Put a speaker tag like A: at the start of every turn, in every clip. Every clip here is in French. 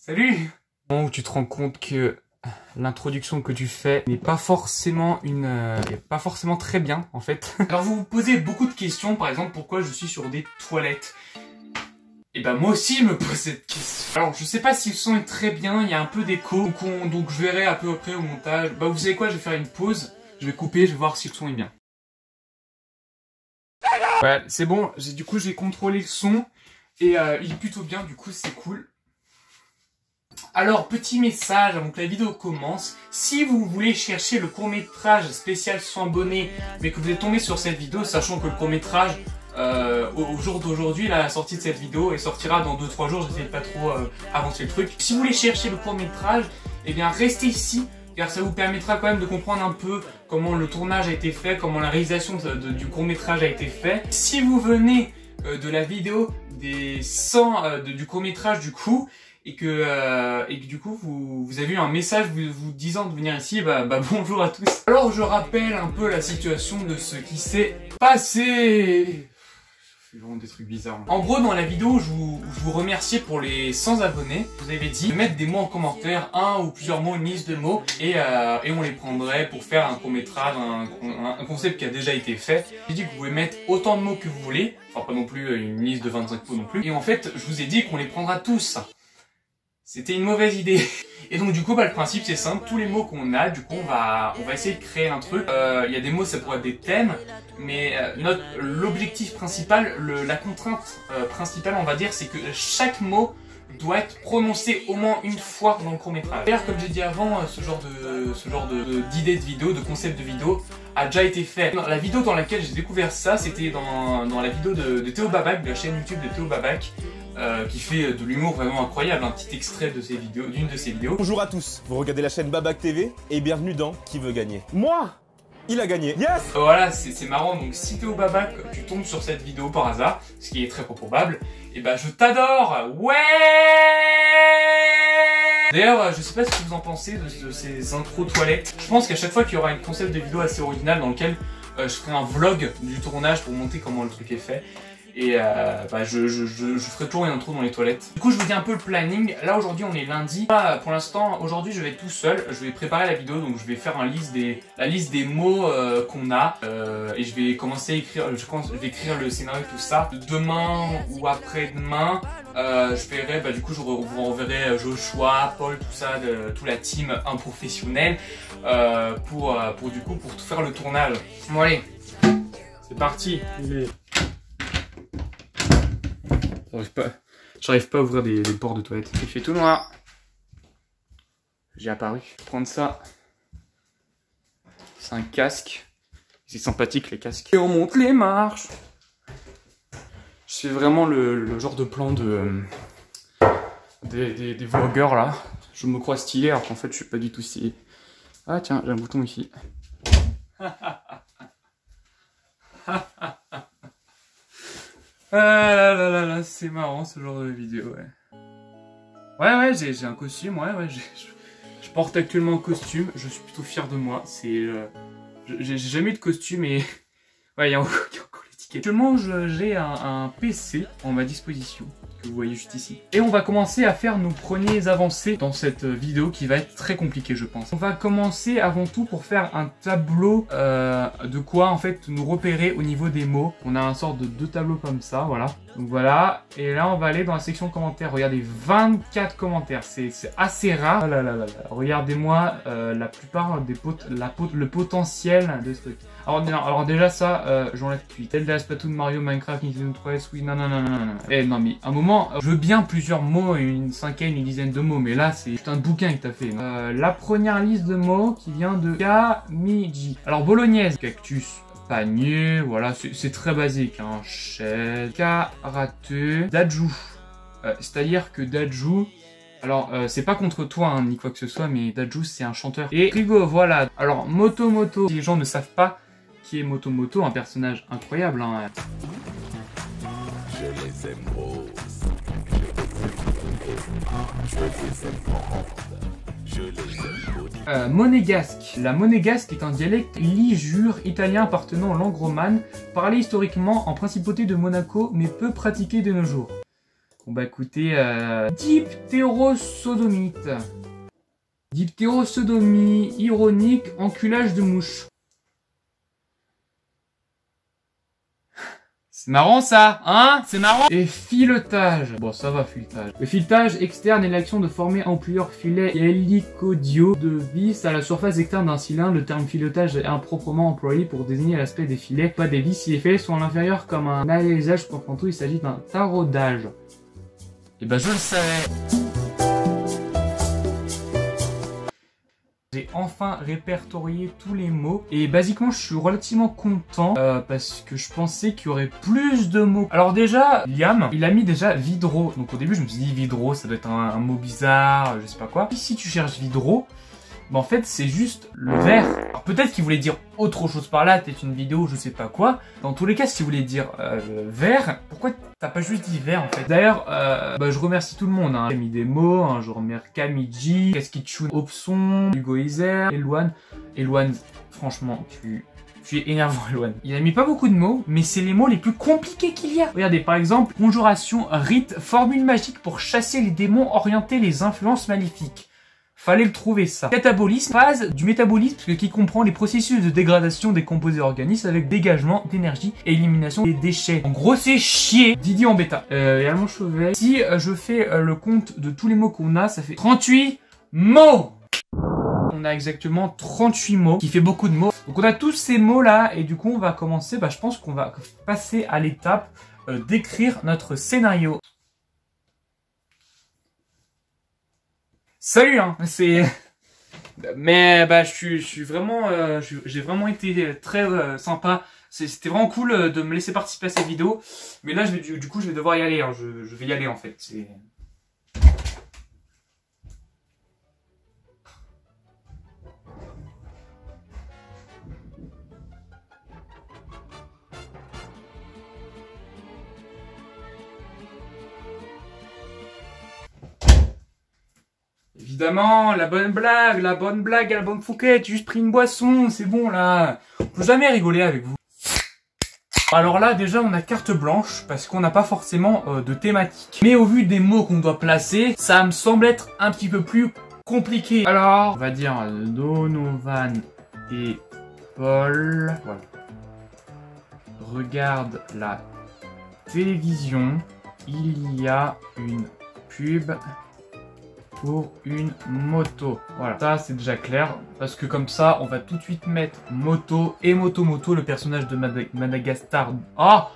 A: Salut! Au moment où tu te rends compte que l'introduction que tu fais n'est pas forcément pas forcément très bien en fait. Alors vous vous posez beaucoup de questions, par exemple pourquoi je suis sur des toilettes. Et bah moi aussi je me pose cette question. Alors je sais pas si le son est très bien, il y a un peu d'écho, donc je verrai à peu près au montage. Bah vous savez quoi, je vais faire une pause, je vais couper, je vais voir si le son est bien. Ouais, c'est bon, du coup j'ai contrôlé le son et il est plutôt bien, du coup c'est cool. Alors, petit message avant que la vidéo commence, si vous voulez chercher le court-métrage spécial sans abonnés, mais que vous êtes tombé sur cette vidéo, sachant que le court-métrage, au jour d'aujourd'hui, la sortie de cette vidéo, et sortira dans 2-3 jours, j'essaie de pas trop avancer le truc. Si vous voulez chercher le court-métrage, eh bien restez ici, car ça vous permettra quand même de comprendre un peu comment le tournage a été fait, comment la réalisation du court-métrage a été fait. Si vous venez de la vidéo des 100 du court-métrage du coup, et que du coup vous avez eu un message vous disant de venir ici, bah bonjour à tous. Alors je rappelle un peu la situation de ce qui s'est passé. C'est vraiment des trucs bizarres. En gros, dans la vidéo, je vous remerciais pour les 100 abonnés. Vous avez dit de mettre des mots en commentaire, un ou plusieurs mots, une liste de mots, et on les prendrait pour faire un court-métrage, un concept qui a déjà été fait. J'ai dit que vous pouvez mettre autant de mots que vous voulez, enfin pas non plus une liste de 25 mots non plus. Et en fait, je vous ai dit qu'on les prendra tous. C'était une mauvaise idée. Et donc du coup, le principe c'est simple, tous les mots qu'on a, du coup on va essayer de créer un truc. Il y a des mots, ça pourrait être des thèmes, mais l'objectif principal, la contrainte principale on va dire, c'est que chaque mot doit être prononcé au moins une fois dans le court-métrage. D'ailleurs, comme j'ai dit avant, ce genre d'idée de vidéo, de concept de vidéo, a déjà été fait. La vidéo dans laquelle j'ai découvert ça, c'était dans la vidéo de Théo Babac, de la chaîne YouTube de Théo Babac, qui fait de l'humour vraiment incroyable, un petit extrait de ses vidéos, d'une de ses vidéos.
B: Bonjour à tous, vous regardez la chaîne Babac TV et bienvenue dans Qui veut gagner. Moi, il a gagné. Yes.
A: Voilà, c'est marrant. Donc si Théo Babac, tu tombes sur cette vidéo par hasard, ce qui est très peu probable, et bah je t'adore. Ouais. D'ailleurs, je sais pas ce que vous en pensez de ces intros toilettes. Je pense qu'à chaque fois qu'il y aura une concept de vidéo assez originale dans lequel je ferai un vlog du tournage pour montrer comment le truc est fait. Et je ferai toujours une intro dans les toilettes. Du coup je vous dis un peu le planning. Là aujourd'hui on est lundi. Pour l'instant aujourd'hui je vais être tout seul. Je vais préparer la vidéo, donc je vais faire la liste des mots qu'on a et je vais commencer à écrire. Je vais écrire le scénario tout ça. Demain ou après-demain je verrai, du coup je vous renverrai Joshua, Paul, tout ça, toute la team improfessionnelle pour tout faire le tournage. Bon allez, c'est parti. J'arrive pas à ouvrir des portes de toilette. Il fait tout noir. J'ai apparu. Je vais prendre ça. C'est un casque. C'est sympathique les casques. Et on monte les marches. Je fais vraiment le genre de plan des vlogueurs là. Je me crois stylé alors qu'en fait je suis pas du tout stylé. Ah tiens, j'ai un bouton ici. Ah là là, c'est marrant ce genre de vidéo, ouais. Ouais, j'ai un costume, ouais, je porte actuellement un costume, je suis plutôt fier de moi, j'ai jamais eu de costume et... Ouais, il y a encore l'étiquette. Actuellement, j'ai un PC en ma disposition, que vous voyez juste ici. Et on va commencer à faire nos premiers avancées dans cette vidéo qui va être très compliquée, je pense. On va commencer avant tout pour faire un tableau de quoi, en fait, nous repérer au niveau des mots. On a un sort de 2 tableaux comme ça, voilà. Donc voilà, et là on va aller dans la section commentaires. Regardez, 24 commentaires, c'est assez rare. Oh là là là là. Regardez-moi la plupart le potentiel de ce truc. Alors déjà ça, j'enlève tout de suite. Zelda, Splatoon, Mario, Minecraft, Nintendo 3DS, oui, non. Eh non mais, à un moment, je veux bien plusieurs mots, une cinquaine, une dizaine de mots, mais là c'est juste un bouquin que t'as fait. La première liste de mots qui vient de Kamiji. Alors bolognaise, cactus, panier, voilà, c'est très basique, hein. Chaise, karaté, daju. C'est-à-dire que daju... Alors, c'est pas contre toi, hein, ni quoi que ce soit, mais Daju, c'est un chanteur. Et Rigo, voilà. Alors, Moto. Si les gens ne savent pas qui est Moto, un personnage incroyable, hein. Je les aime roses. Monégasque. La monégasque est un dialecte ligure italien appartenant aux langues romanes, parlé historiquement en principauté de Monaco, mais peu pratiqué de nos jours. Bon bah écoutez, diphtérosodomite. Diphtérosodomie, ironique, enculage de mouche. C'est marrant ça, hein? C'est marrant. Et filetage. Bon, ça va, filetage. Le filetage externe est l'action de former un ou plusieurs filets hélicodiaux de vis à la surface externe d'un cylindre. Le terme filetage est improprement employé pour désigner l'aspect des filets, pas des vis. Si les filets sont à l'intérieur comme un alésage comprend tout, il s'agit d'un taraudage. Et ben je le savais. J'ai enfin répertorié tous les mots et basiquement je suis relativement content parce que je pensais qu'il y aurait plus de mots. Alors déjà, Liam, il a mis déjà vidro. Donc au début je me suis dit vidro, ça doit être un mot bizarre, je sais pas quoi. Ici tu cherches vidro, bah en fait c'est juste le verre. Alors peut-être qu'il voulait dire autre chose par là, peut-être une vidéo, je sais pas quoi. Dans tous les cas, s'il voulait dire verre, pourquoi t'as pas juste dit verre en fait? D'ailleurs, bah, je remercie tout le monde, hein. J'ai mis des mots, hein. Je remercie Kamiji, Kaskitchun, Opson, Hugo Iser, Eloane. Eloane, franchement, tu es énervant, Eloane. Il a mis pas beaucoup de mots, mais c'est les mots les plus compliqués qu'il y a. Regardez, par exemple, conjuration, rite, formule magique pour chasser les démons, orienter les influences maléfiques. Fallait le trouver ça. Catabolisme, phase du métabolisme qui comprend les processus de dégradation des composés organiques avec dégagement d'énergie et élimination des déchets. En gros, c'est chier. Didi en bêta. Également Chauvet. Si je fais le compte de tous les mots qu'on a, ça fait 38 mots. On a exactement 38 mots, qui fait beaucoup de mots. Donc on a tous ces mots là et du coup on va commencer, je pense qu'on va passer à l'étape d'écrire notre scénario. Salut hein, c'est... Mais je suis vraiment... j'ai vraiment été très sympa. C'était vraiment cool de me laisser participer à cette vidéo. Mais là, du coup, je vais devoir y aller. Hein. Je vais y aller en fait. Évidemment, la bonne blague, la bonne fouquette, j'ai juste pris une boisson, c'est bon là. On peut jamais rigoler avec vous. Alors là, déjà, on a carte blanche, parce qu'on n'a pas forcément de thématique. Mais au vu des mots qu'on doit placer, ça me semble être un petit peu plus compliqué. Alors, on va dire Donovan et Paul. Voilà. Regarde la télévision, il y a une pub pour une moto. Voilà, ça c'est déjà clair, parce que comme ça, on va tout de suite mettre moto et moto, le personnage de Madagascar. Ah!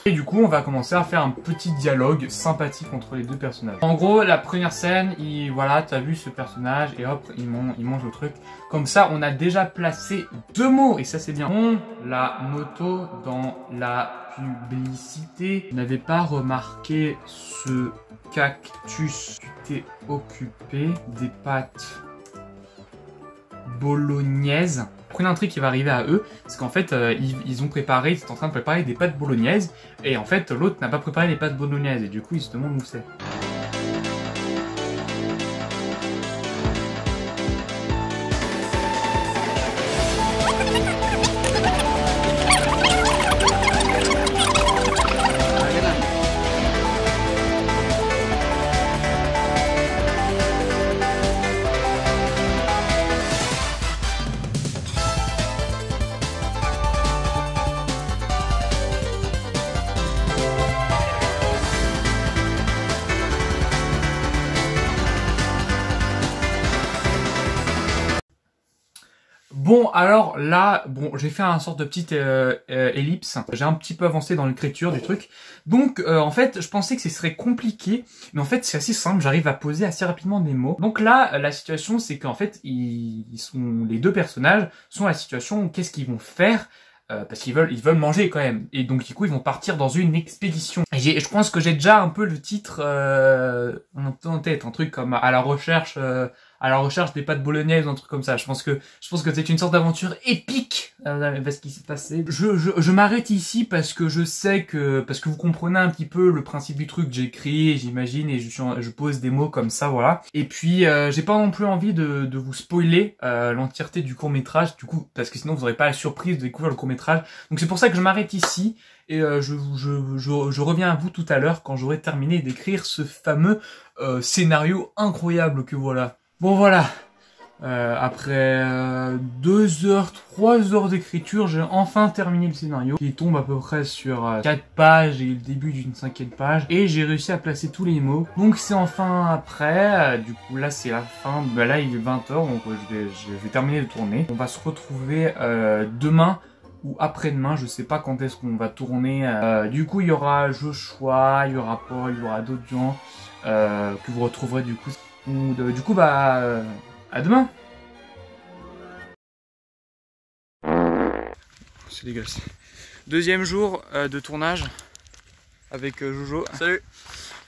A: Et du coup, on va commencer à faire un petit dialogue sympathique entre les deux personnages. En gros, la première scène, voilà, t'as vu ce personnage, et hop, il mange le truc. Comme ça, on a déjà placé 2 mots, et ça c'est bien. La moto dans la publicité. Vous n'avez pas remarqué ce cactus? Tu t'es occupé des pâtes bolognaises. Prenez un truc qui va arriver à eux, c'est qu'en fait, ils ont préparé, ils sont en train de préparer des pâtes bolognaises, et en fait, l'autre n'a pas préparé les pâtes bolognaises, et du coup, ils se demandent où c'est. Bon, alors là, j'ai fait un sorte de petite ellipse. J'ai un petit peu avancé dans l'écriture du truc. Donc, en fait, je pensais que ce serait compliqué. Mais en fait, c'est assez simple. J'arrive à poser assez rapidement des mots. Donc là, la situation, c'est qu'en fait, les deux personnages sont à la situation où qu'est-ce qu'ils vont faire parce qu'ils veulent manger quand même. Et donc, du coup, ils vont partir dans une expédition. Et je pense que j'ai déjà un peu le titre en tête. Un truc comme à la recherche à la recherche des pâtes bolognaises ou un truc comme ça. Je pense que c'est une sorte d'aventure épique parce qu'il s'est passé. Je m'arrête ici parce que je sais parce que vous comprenez un petit peu le principe du truc. J'écris, j'imagine et je pose des mots comme ça, voilà. Et puis j'ai pas non plus envie de vous spoiler l'entièreté du court-métrage, du coup, parce que sinon vous n'aurez pas la surprise de découvrir le court-métrage. Donc c'est pour ça que je m'arrête ici et je reviens à vous tout à l'heure quand j'aurai terminé d'écrire ce fameux scénario incroyable que voilà. Bon voilà, après 2 heures, 3 heures d'écriture, j'ai enfin terminé le scénario qui tombe à peu près sur 4 pages et le début d'une 5e page et j'ai réussi à placer tous les mots. Donc c'est enfin prêt, du coup là c'est la fin, bah là il est 20 h donc je vais terminer de tourner. On va se retrouver demain ou après-demain, je sais pas quand est-ce qu'on va tourner. Du coup il y aura Joshua, il y aura Paul, il y aura d'autres gens que vous retrouverez du coup. Du coup bah à demain. C'est dégueulasse. 2e jour de tournage avec Jojo.
C: Salut.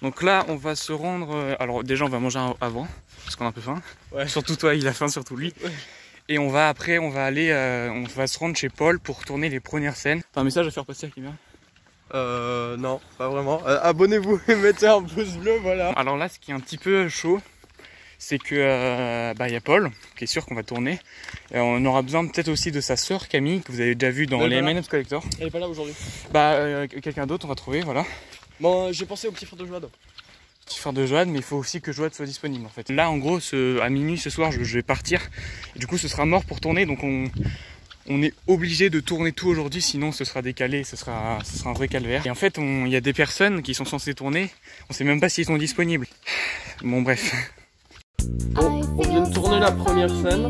A: Donc là on va se rendre, alors déjà on va manger avant parce qu'on a un peu faim.
C: Ouais.
A: Surtout toi, il a faim, surtout lui.
C: Ouais.
A: Et on va aller, on va se rendre chez Paul pour tourner les premières scènes. T'as un message à faire passer à quelqu'un?
C: Non, pas vraiment. Abonnez-vous et mettez un pouce bleu, voilà.
A: Alors là, ce qui est un petit peu chaud, c'est que y a Paul qui est sûr qu'on va tourner. On aura besoin peut-être aussi de sa sœur Camille que vous avez déjà vu dans les Minute Collector.
C: Elle est pas là aujourd'hui.
A: Quelqu'un d'autre on va trouver, voilà.
C: Bon, j'ai pensé au petit frère de Joad.
A: Petit frère de Joad, mais il faut aussi que Joad soit disponible en fait. Là en gros à minuit ce soir je vais partir. Et du coup ce sera mort pour tourner, donc on est obligé de tourner tout aujourd'hui, sinon ce sera décalé, ce sera un vrai calvaire. Et en fait il y a des personnes qui sont censées tourner, on sait même pas s'ils sont disponibles. Bon bref.
C: Bon, on vient de tourner la première scène.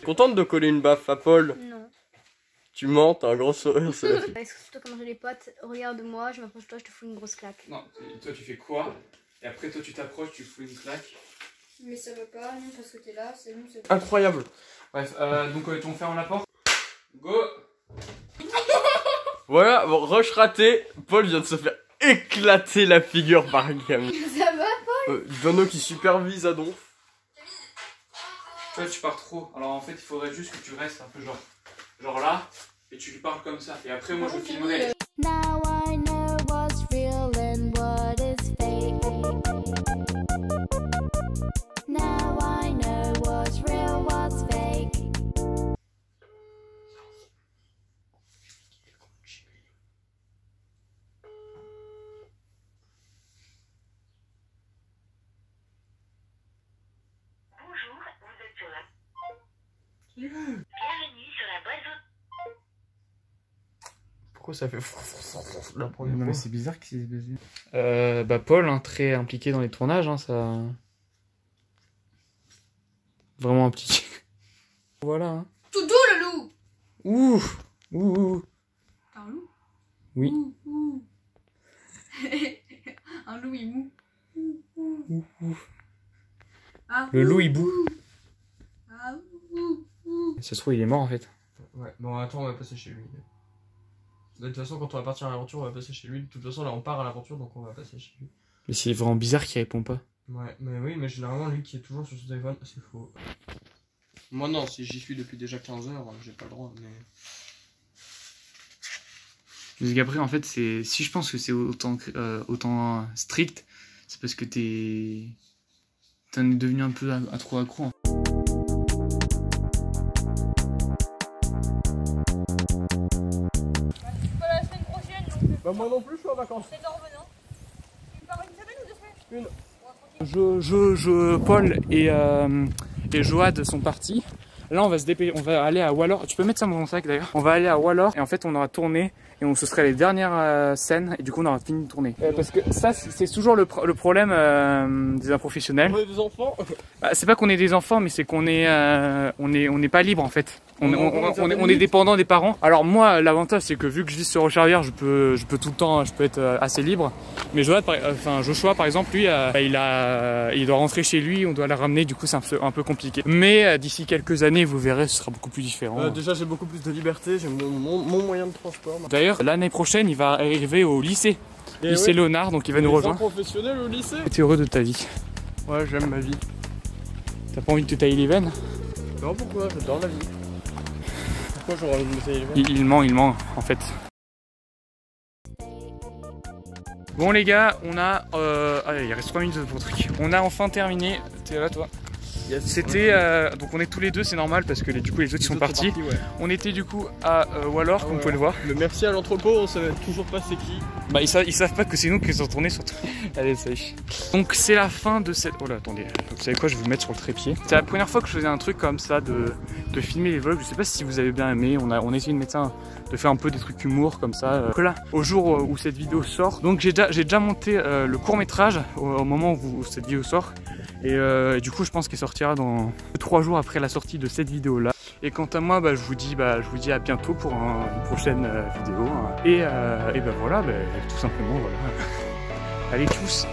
C: Contente de coller une baffe à Paul?
D: Non.
C: Tu mens, t'as un gros sourire, c'est la fille.
D: Est-ce que toi quand j'ai des potes, regarde-moi, je m'approche de toi, je te fous une grosse claque.
A: Non, toi tu fais quoi? Et après toi tu t'approches, tu fous une claque.
D: Mais ça va pas, non, parce que t'es là, c'est bon, c'est
C: Incroyable.
A: Bref, donc on ferme la porte. Go.
C: Voilà, bon, rush raté. Paul vient de se faire éclater la figure par Camille.
D: Ça va pas?
C: Dono qui supervise Adonf.
A: Toi tu pars trop, alors en fait il faudrait juste que tu restes un peu genre là, et tu lui parles comme ça, et après moi je filmerai.
E: Now I know what's real and what is fake. Now I know what's real, what's fake.
F: Bonjour, vous êtes sur la... Bienvenue sur la boîte vocale.
C: Pourquoi ça fait la première
A: Non mais
C: fois?
A: c'est bizarre qu'il s'est baisé. Paul, hein, très impliqué dans les tournages, hein, ça... Vraiment impliqué. Voilà. Hein.
D: Tout doux le loup!
A: Ouh.
D: Un loup?
A: Oui.
D: Ouh. Un loup il mou. Ah,
A: Le loup il boue.
D: Ah, ouh.
A: Ça se trouve il est mort en fait.
C: Ouais, bon attends, on va passer chez lui. De toute façon, quand on va partir à l'aventure, on va passer chez lui. De toute façon, là on part à l'aventure, donc on va passer chez lui.
A: Mais c'est vraiment bizarre qu'il répond pas.
C: Ouais, mais oui, mais généralement, lui qui est toujours sur son téléphone, c'est faux. Moi non, si j'y suis depuis déjà 15 heures, j'ai pas le droit, mais...
A: Parce qu'après en fait c'est... Si je pense que c'est autant strict, c'est parce que t'en es devenu un peu à trop accro.
D: Pas la semaine prochaine, donc
C: Bah moi non plus, je suis en vacances.
D: c'est en revenant. Tu pars une semaine ou 2 semaines?
A: Paul et Joad sont partis. Là on va aller à Wallor. Tu peux mettre ça dans mon sac d'ailleurs. On va aller à Wallor et en fait on aura tourné et ce serait les dernières scènes et du coup on aura fini de tourner. Parce que ça c'est toujours le problème des professionnels.
C: On est des enfants.
A: C'est pas qu'on est des enfants mais c'est qu'on est on n'est pas libre en fait. On est dépendant des parents. Alors moi l'avantage c'est que vu que je vis sur Rocherrière je peux tout le temps, je peux être assez libre. Mais Joshua par exemple lui il doit rentrer chez lui, on doit le ramener, du coup c'est un peu compliqué. Mais d'ici quelques années l'année, vous verrez, ce sera beaucoup plus différent.
C: Déjà, j'ai beaucoup plus de liberté, j'ai mon moyen de transport.
A: D'ailleurs, l'année prochaine, il va arriver au lycée. Lycée Léonard, donc il va nous rejoindre.
C: Professionnel au lycée.
A: T'es heureux de ta vie?
C: Ouais, j'aime ma vie.
A: T'as pas envie de te tailler les veines?
C: Non, pourquoi? J'adore la vie. Pourquoi j'aurais envie de me tailler les veines?
A: Il ment en fait. Bon les gars, on a... allez, il reste 3 minutes pour le truc. On a enfin terminé. T'es là toi?
C: Yes.
A: C'était... donc on est tous les deux, c'est normal parce que du coup les autres sont partis.
C: Ouais.
A: On était du coup à Wallor, comme vous pouvez le voir.
C: Le merci à l'entrepôt, on savait toujours pas c'est qui.
A: Bah ils savent pas que c'est nous qui sont tournés surtout. Allez, ça y est. Donc c'est la fin de cette... Oh là, attendez. Vous savez quoi, je vais vous mettre sur le trépied. C'est la première fois que je faisais un truc comme ça, de filmer les vlogs. Je sais pas si vous avez bien aimé. On a essayé de mettre ça, de faire un peu des trucs humour comme ça. Là, au jour où cette vidéo sort. Donc j'ai déjà monté le court-métrage au moment où cette vidéo sort. Et du coup je pense qu'il sortira dans 3 jours après la sortie de cette vidéo là. Et quant à moi, je vous dis à bientôt pour une prochaine vidéo. Et voilà, tout simplement voilà. Allez tous.